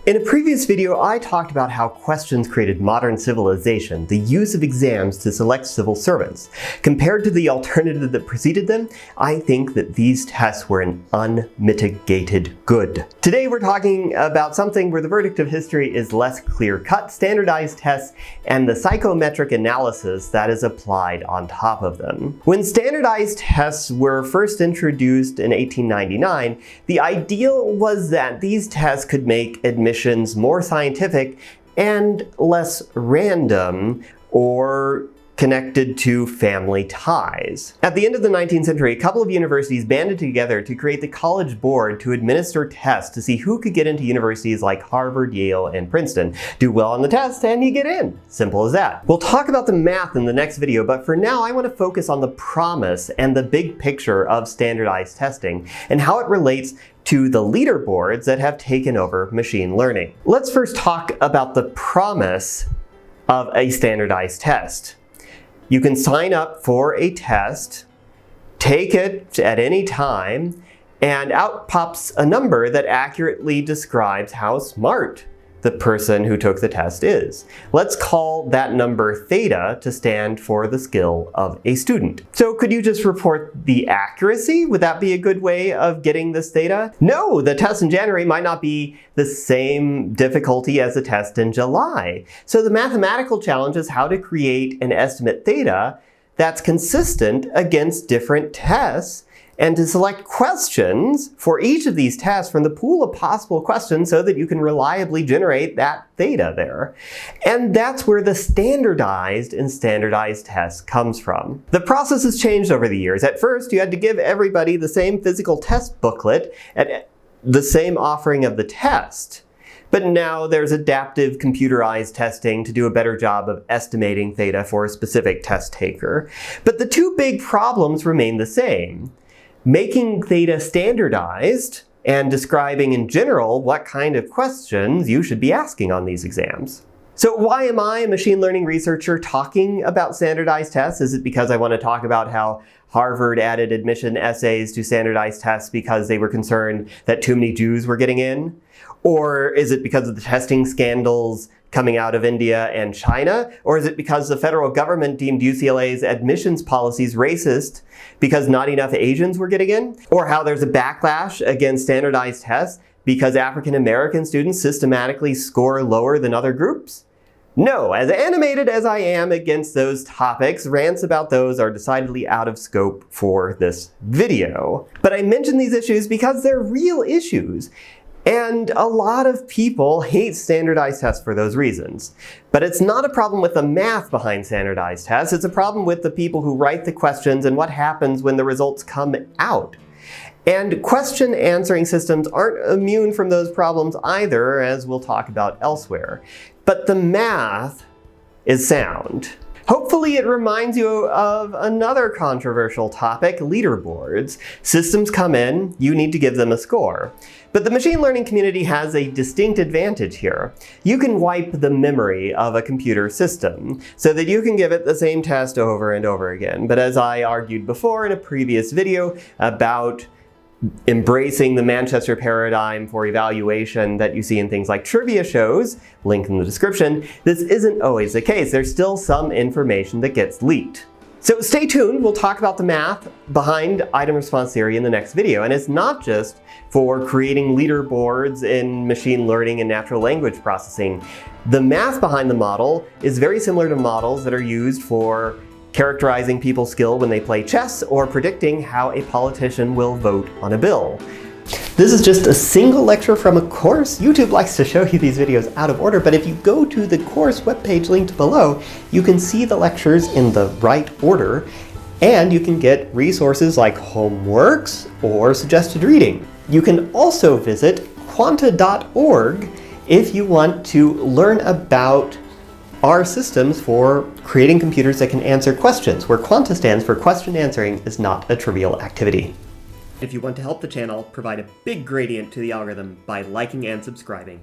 In a previous video, I talked about how questions created modern civilization, the use of exams to select civil servants. Compared to the alternative that preceded them, I think that these tests were an unmitigated good. Today we're talking about something where the verdict of history is less clear-cut, standardized tests, and the psychometric analysis that is applied on top of them. When standardized tests were first introduced in 1899, the ideal was that these tests could make admissions more scientific and less random or connected to family ties. At the end of the 19th century, a couple of universities banded together to create the College Board to administer tests to see who could get into universities like Harvard, Yale, and Princeton. Do well on the test and you get in. Simple as that. We'll talk about the math in the next video, but for now I want to focus on the promise and the big picture of standardized testing and how it relates to the leaderboards that have taken over machine learning. Let's first talk about the promise of a standardized test. You can sign up for a test, take it at any time, and out pops a number that accurately describes how smart the person who took the test is. Let's call that number theta to stand for the skill of a student. So could you just report the accuracy? Would that be a good way of getting this theta? No, the test in January might not be the same difficulty as the test in July. So the mathematical challenge is how to create an estimate theta that's consistent against different tests, and to select questions for each of these tests from the pool of possible questions so that you can reliably generate that theta there. And that's where the standardized and standardized test comes from. The process has changed over the years. At first, you had to give everybody the same physical test booklet and the same offering of the test. But now there's adaptive computerized testing to do a better job of estimating theta for a specific test taker. But the two big problems remain the same: making theta standardized and describing in general what kind of questions you should be asking on these exams. So why am I, a machine learning researcher, talking about standardized tests? Is it because I want to talk about how Harvard added admission essays to standardized tests because they were concerned that too many Jews were getting in? Or is it because of the testing scandals coming out of India and China? Or is it because the federal government deemed UCLA's admissions policies racist because not enough Asians were getting in? Or how there's a backlash against standardized tests because African American students systematically score lower than other groups? No, as animated as I am against those topics, rants about those are decidedly out of scope for this video. But I mention these issues because they're real issues. And a lot of people hate standardized tests for those reasons. But it's not a problem with the math behind standardized tests, it's a problem with the people who write the questions and what happens when the results come out. And question answering systems aren't immune from those problems either, as we'll talk about elsewhere. But the math is sound. Hopefully it reminds you of another controversial topic, leaderboards. Systems come in, you need to give them a score. But the machine learning community has a distinct advantage here. You can wipe the memory of a computer system so that you can give it the same test over and over again. But as I argued before in a previous video about embracing the Manchester paradigm for evaluation that you see in things like trivia shows, link in the description, this isn't always the case. There's still some information that gets leaked. So stay tuned, we'll talk about the math behind item response theory in the next video. And it's not just for creating leaderboards in machine learning and natural language processing. The math behind the model is very similar to models that are used for characterizing people's skill when they play chess or predicting how a politician will vote on a bill. This is just a single lecture from a course. YouTube likes to show you these videos out of order, but if you go to the course webpage linked below, you can see the lectures in the right order, and you can get resources like homeworks or suggested reading. You can also visit quanta.org if you want to learn about our systems for creating computers that can answer questions, where Quanta stands for question answering is not a trivial activity. If you want to help the channel, provide a big gradient to the algorithm by liking and subscribing.